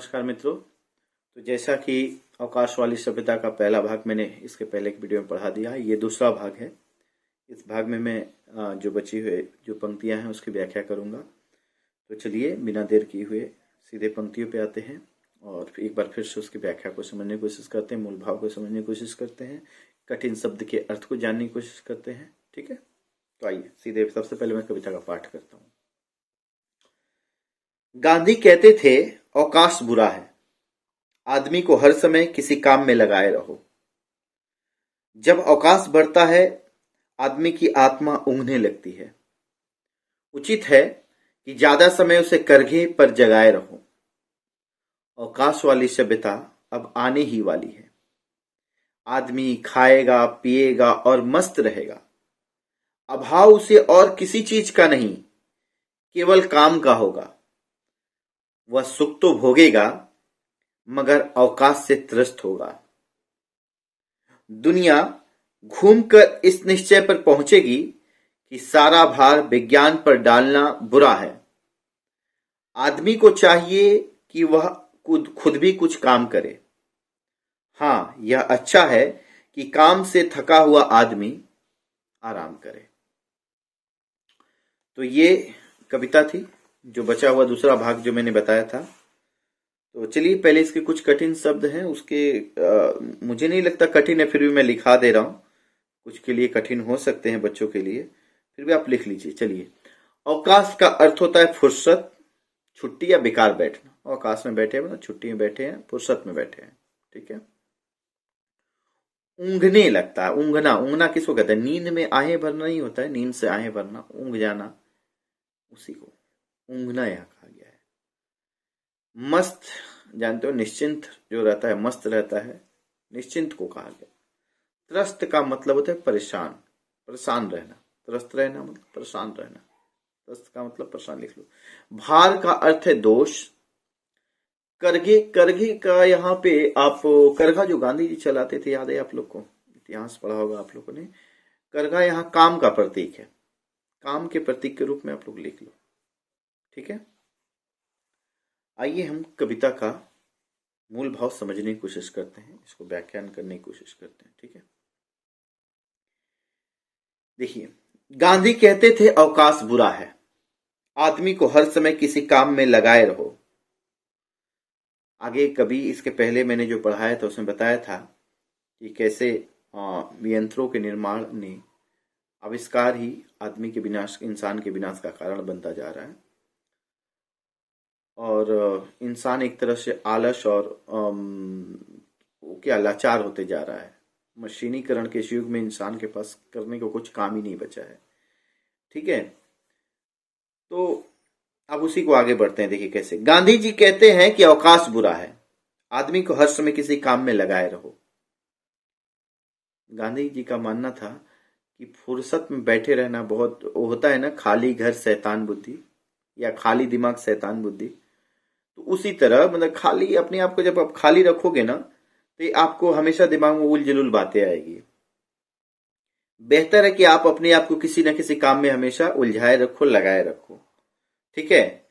नमस्कार मित्रों। तो जैसा कि अवकाश वाली सभ्यता का पहला भाग मैंने इसके पहले एक वीडियो में पढ़ा दिया, ये दूसरा भाग है। इस भाग में मैं जो बची हुए जो पंक्तियां हैं उसकी व्याख्या करूंगा। तो चलिए बिना देर किए हुए सीधे पंक्तियों पे आते हैं और एक बार फिर से उसकी व्याख्या को समझने की कोशिश करते हैं, मूल भाव को समझने की कोशिश करते हैं, कठिन शब्द के अर्थ को जानने की कोशिश करते हैं। ठीक है, तो आइए सीधे सबसे पहले मैं कविता का पाठ करता हूँ। गांधी कहते थे अवकाश बुरा है, आदमी को हर समय किसी काम में लगाए रहो। जब अवकाश बढ़ता है आदमी की आत्मा ऊँघने लगती है। उचित है कि ज्यादा समय उसे करघे पर जगाए रहो। अवकाश वाली सभ्यता अब आने ही वाली है। आदमी खाएगा, पिएगा और मस्त रहेगा। अभाव उसे और किसी चीज का नहीं, केवल काम का होगा। वह सुख तो भोगेगा मगर अवकाश से त्रस्त होगा। दुनिया घूमकर इस निश्चय पर पहुंचेगी कि सारा भार विज्ञान पर डालना बुरा है। आदमी को चाहिए कि वह खुद भी कुछ काम करे। हाँ, यह अच्छा है कि काम से थका हुआ आदमी आराम करे। तो ये कविता थी, जो बचा हुआ दूसरा भाग जो मैंने बताया था। तो चलिए पहले इसके कुछ कठिन शब्द हैं, उसके मुझे नहीं लगता कठिन है, फिर भी मैं लिखा दे रहा हूं। कुछ के लिए कठिन हो सकते हैं बच्चों के लिए, फिर भी आप लिख लीजिए। चलिए, अवकाश का अर्थ होता है फुर्सत, छुट्टी या बेकार बैठना। अवकाश में बैठे हैं मतलब छुट्टी में बैठे हैं, फुर्सत में बैठे हैं। ठीक है। ऊँघने लगता है, ऊँघना, ऊँघना किसको कहते हैं? नींद में आहें भरना नहीं होता है, नींद से आहें भरना, ऊँघ जाना, उसी को ऊँघना यहाँ कहा गया है। मस्त, जानते हो निश्चिंत जो रहता है, मस्त रहता है, निश्चिंत को कहा गया। त्रस्त का मतलब होता है परेशान, परेशान रहना। त्रस्त रहना मतलब परेशान रहना, त्रस्त का मतलब परेशान लिख लो। भार का अर्थ है दोष। करघे, करघे का यहाँ पे आप करघा जो गांधी जी चलाते थे, याद है आप लोग को? इतिहास पढ़ा होगा आप लोगों ने। करघा यहाँ काम का प्रतीक है, काम के प्रतीक के रूप में आप लोग लिख लो। ठीक है, आइए हम कविता का मूल भाव समझने की कोशिश करते हैं, इसको व्याख्यान करने की कोशिश करते हैं। ठीक है, देखिए, गांधी कहते थे अवकाश बुरा है, आदमी को हर समय किसी काम में लगाए रहो। आगे कभी इसके पहले मैंने जो पढ़ाया था उसमें बताया था कि कैसे यंत्रों के निर्माण ने, आविष्कार ही आदमी के विनाश, इंसान के विनाश का कारण बनता जा रहा है। और इंसान एक तरह से आलस और क्या लाचार होते जा रहा है। मशीनीकरण के इस युग में इंसान के पास करने को कुछ काम ही नहीं बचा है। ठीक है, तो अब उसी को आगे बढ़ते हैं। देखिए कैसे गांधी जी कहते हैं कि अवकाश बुरा है, आदमी को हर समय किसी काम में लगाए रहो। गांधी जी का मानना था कि फुर्सत में बैठे रहना बहुत होता है ना, खाली घर शैतान बुद्धि, या खाली दिमाग शैतान बुद्धि। तो उसी तरह मतलब खाली अपने आप को जब आप खाली रखोगे ना, तो आपको हमेशा दिमाग में उल जुलूल बातें आएगी। बेहतर है कि आप अपने आप को किसी न किसी काम में हमेशा उलझाए रखो, लगाए रखो। ठीक है,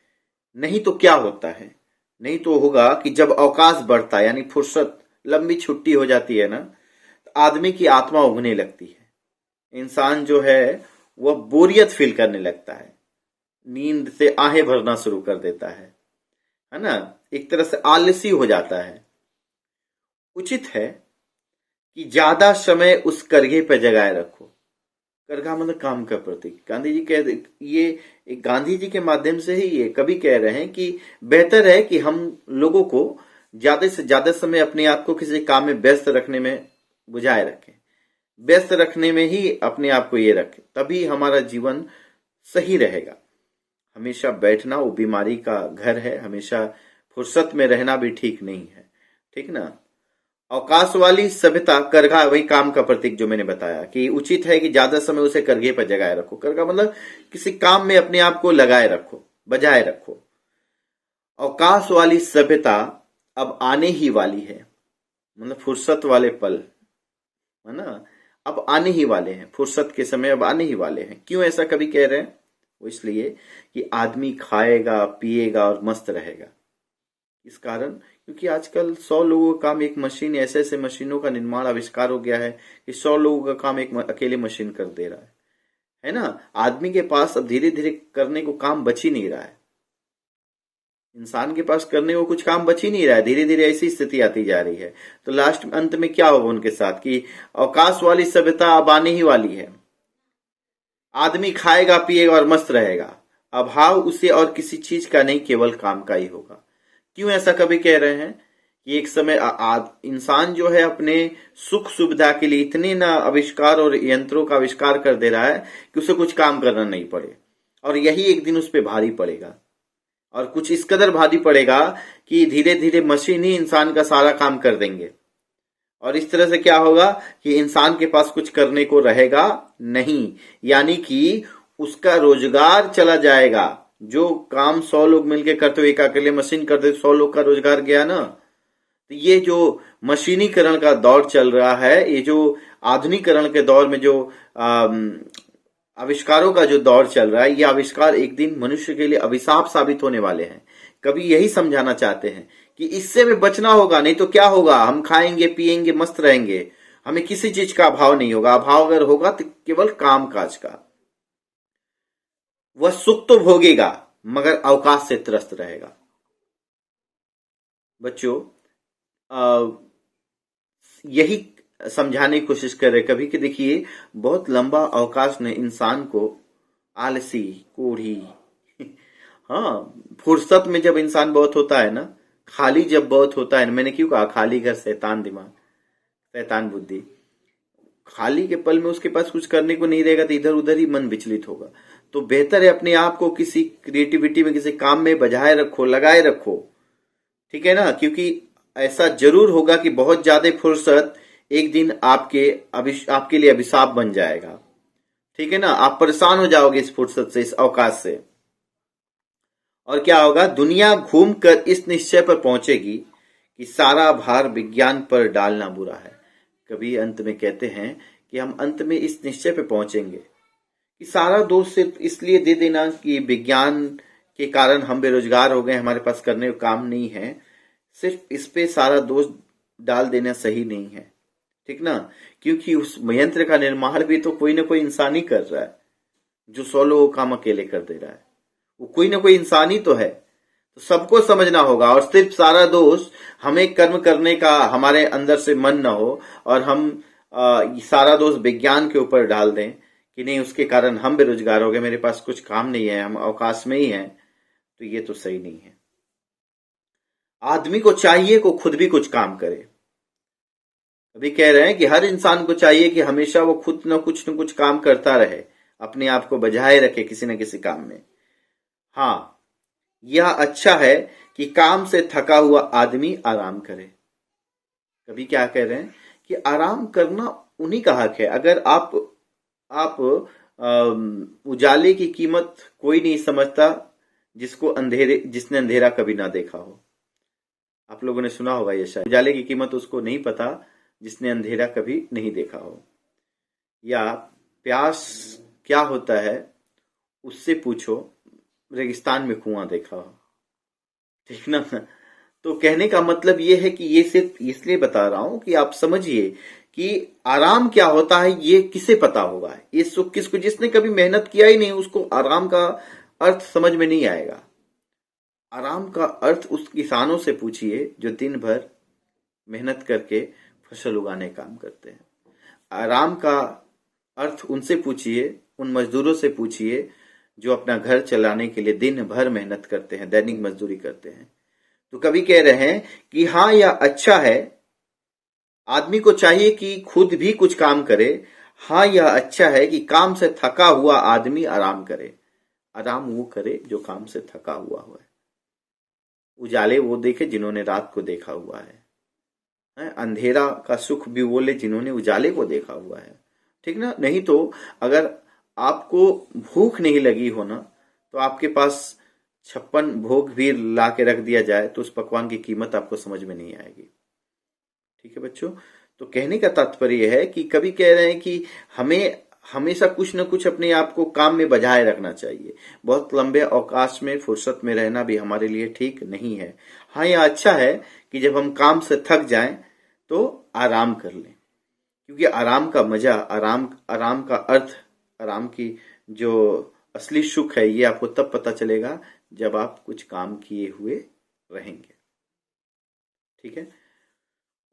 नहीं तो क्या होता है, नहीं तो होगा कि जब अवकाश बढ़ता है यानी फुर्सत, लंबी छुट्टी हो जाती है ना, तो आदमी की आत्मा उगने लगती है। इंसान जो है वह बोरियत फील करने लगता है, नींद से आहें भरना शुरू कर देता है ना, एक तरह से आलसी हो जाता है। उचित है कि ज्यादा समय उस करघे पर जगाए रखो। करघा मतलब काम का प्रतीक। गांधी जी कह, ये गांधी जी के माध्यम से ही ये कभी कह रहे हैं कि बेहतर है कि हम लोगों को ज्यादा से ज्यादा समय अपने आप को किसी काम में व्यस्त रखने में बुझाए रखें, व्यस्त रखने में ही अपने आप को ये रखें, तभी हमारा जीवन सही रहेगा। हमेशा बैठना वो बीमारी का घर है, हमेशा फुर्सत में रहना भी ठीक नहीं है। ठीक ना, अवकाश वाली सभ्यता करघा, वही काम का प्रतीक जो मैंने बताया कि उचित है कि ज्यादा समय उसे करघे पर जगाए रखो। करघा मतलब किसी काम में अपने आप को लगाए रखो, बजाए रखो। अवकाश वाली सभ्यता अब आने ही वाली है, मतलब फुर्सत वाले पल है ना, अब आने ही वाले हैं। फुर्सत के समय अब आने ही वाले हैं। क्यों ऐसा कभी कह रहे हैं? वो इसलिए कि आदमी खाएगा, पिएगा और मस्त रहेगा। इस कारण, क्योंकि आजकल 100 लोगों का काम एक मशीन, ऐसे ऐसे मशीनों का निर्माण आविष्कार हो गया है कि 100 लोगों का काम एक अकेले मशीन कर दे रहा है ना। आदमी के पास अब धीरे धीरे करने को काम बच ही नहीं रहा है, इंसान के पास करने को कुछ काम बच ही नहीं रहा है। धीरे धीरे ऐसी स्थिति आती जा रही है। तो लास्ट में अंत में क्या होगा उनके साथ कि अवकाश वाली सभ्यता अब आने ही वाली है। आदमी खाएगा पिएगा और मस्त रहेगा, अभाव उसे और किसी चीज का नहीं, केवल काम का ही होगा। क्यों ऐसा कभी कह रहे हैं कि एक समय इंसान जो है अपने सुख सुविधा के लिए इतने ना आविष्कार और यंत्रों का आविष्कार कर दे रहा है कि उसे कुछ काम करना नहीं पड़े, और यही एक दिन उस पर भारी पड़ेगा, और कुछ इस कदर भारी पड़ेगा कि धीरे धीरे मशीन ही इंसान का सारा काम कर देंगे। और इस तरह से क्या होगा कि इंसान के पास कुछ करने को रहेगा नहीं, यानी कि उसका रोजगार चला जाएगा। जो काम 100 लोग मिलकर करते हुए एक अकेले मशीन कर दे, 100 लोग का रोजगार गया ना। तो ये जो मशीनीकरण का दौर चल रहा है, ये जो आधुनिकरण के दौर में जो आविष्कारों का जो दौर चल रहा है, ये आविष्कार एक दिन मनुष्य के लिए अभिशाप साबित होने वाले हैं। कभी यही समझाना चाहते हैं कि इससे भी बचना होगा, नहीं तो क्या होगा, हम खाएंगे पिएंगे मस्त रहेंगे, हमें किसी चीज का अभाव नहीं होगा। अभाव अगर होगा तो केवल काम काज का। वह सुख तो भोगेगा मगर अवकाश से त्रस्त रहेगा। बच्चों, यही समझाने की कोशिश कर रहे कभी कि देखिए, बहुत लंबा अवकाश ने इंसान को आलसी, कोढ़ी, हाँ, फुर्सत में जब इंसान बहुत होता है ना, खाली जब बहुत होता है, मैंने क्यों कहा खाली घर शैतान दिमाग, शैतान बुद्धि, खाली के पल में उसके पास कुछ करने को नहीं रहेगा तो इधर उधर ही मन विचलित होगा। तो बेहतर है अपने आप को किसी क्रिएटिविटी में, किसी काम में बजाय रखो, लगाए रखो, ठीक है ना। क्योंकि ऐसा जरूर होगा कि बहुत ज्यादा फुर्सत एक दिन आपके लिए अभिशाप बन जाएगा, ठीक है ना। आप परेशान हो जाओगे इस फुर्सत से, इस अवकाश से। और क्या होगा, दुनिया घूमकर इस निश्चय पर पहुंचेगी कि सारा भार विज्ञान पर डालना बुरा है। कभी अंत में कहते हैं कि हम अंत में इस निश्चय पर पहुंचेंगे कि सारा दोष सिर्फ इसलिए दे देना कि विज्ञान के कारण हम बेरोजगार हो गए, हमारे पास करने को काम नहीं है, सिर्फ इस पे सारा दोष डाल देना सही नहीं है, ठीक ना। क्योंकि उस यंत्र का निर्माण भी तो कोई ना कोई इंसान ही कर रहा है। जो 100 लोगों का काम अकेले कर दे रहा है, वो कोई ना कोई इंसान ही तो है। तो सबको समझना होगा, और सिर्फ सारा दोष हमें कर्म करने का हमारे अंदर से मन ना हो और हम सारा दोष विज्ञान के ऊपर डाल दें कि नहीं उसके कारण हम बेरोजगार हो गए, मेरे पास कुछ काम नहीं है, हम अवकाश में ही हैं। तो ये तो सही नहीं है। आदमी को चाहिए को खुद भी कुछ काम करे। अभी कह रहे हैं कि हर इंसान को चाहिए कि हमेशा वो खुद न कुछ काम करता रहे, अपने आप को बजाए रखे किसी न किसी काम में। हाँ, यह अच्छा है कि काम से थका हुआ आदमी आराम करे। कभी क्या कह रहे हैं कि आराम करना उन्हीं का हक है। अगर आप उजाले की कीमत कोई नहीं समझता जिसने अंधेरा कभी ना देखा हो। आप लोगों ने सुना होगा ये शायद, उजाले की कीमत उसको नहीं पता जिसने अंधेरा कभी नहीं देखा हो। या प्यास क्या होता है उससे पूछो, रेगिस्तान में कुआं देखा हो, ठीक ना। तो कहने का मतलब ये है कि ये सिर्फ इसलिए बता रहा हूं कि आप समझिए कि आराम क्या होता है, ये किसे पता होगा। ये सुख किसको, जिसने कभी मेहनत किया ही नहीं उसको आराम का अर्थ समझ में नहीं आएगा। आराम का अर्थ उस किसानों से पूछिए जो दिन भर मेहनत करके फसल उगाने काम करते हैं। आराम का अर्थ उनसे पूछिए, उन मजदूरों से पूछिए जो अपना घर चलाने के लिए दिन भर मेहनत करते हैं, दैनिक मजदूरी करते हैं। तो कभी कह रहे हैं कि हाँ यह अच्छा है, आदमी को चाहिए कि खुद भी कुछ काम करे। हाँ यह अच्छा है कि काम से थका हुआ आदमी आराम करे। आराम वो करे जो काम से थका हुआ है। उजाले वो देखे जिन्होंने रात को देखा हुआ है। अंधेरा का सुख भी वो ले जिन्होंने उजाले को देखा हुआ है, ठीक ना। नहीं तो अगर आपको भूख नहीं लगी हो ना, तो आपके पास 56 भोग भी ला के रख दिया जाए तो उस पकवान की कीमत आपको समझ में नहीं आएगी, ठीक है बच्चों। तो कहने का तात्पर्य है कि कभी कह रहे हैं कि हमें हमेशा कुछ न कुछ अपने आप को काम में बजाय रखना चाहिए। बहुत लंबे अवकाश में फुर्सत में रहना भी हमारे लिए ठीक नहीं है। हाँ, यह अच्छा है कि जब हम काम से थक जाएं तो आराम कर लें, क्योंकि आराम का मजा, आराम का अर्थ, आराम की जो असली सुख है, ये आपको तब पता चलेगा जब आप कुछ काम किए हुए रहेंगे। ठीक है,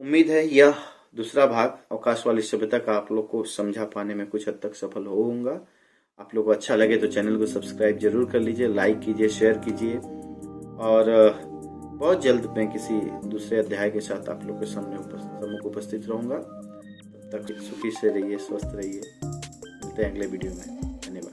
उम्मीद है यह दूसरा भाग अवकाश वाली सभ्यता का आप लोग को समझा पाने में कुछ हद तक सफल होऊंगा। आप लोग को अच्छा लगे तो चैनल को सब्सक्राइब जरूर कर लीजिए, लाइक कीजिए, शेयर कीजिए, और बहुत जल्द मैं किसी दूसरे अध्याय के साथ आप लोग के सम्मुख उपस्थित रहूंगा। तब तक सुखी से रहिए, स्वस्थ रहिए। मिलते हैं अगले वीडियो में।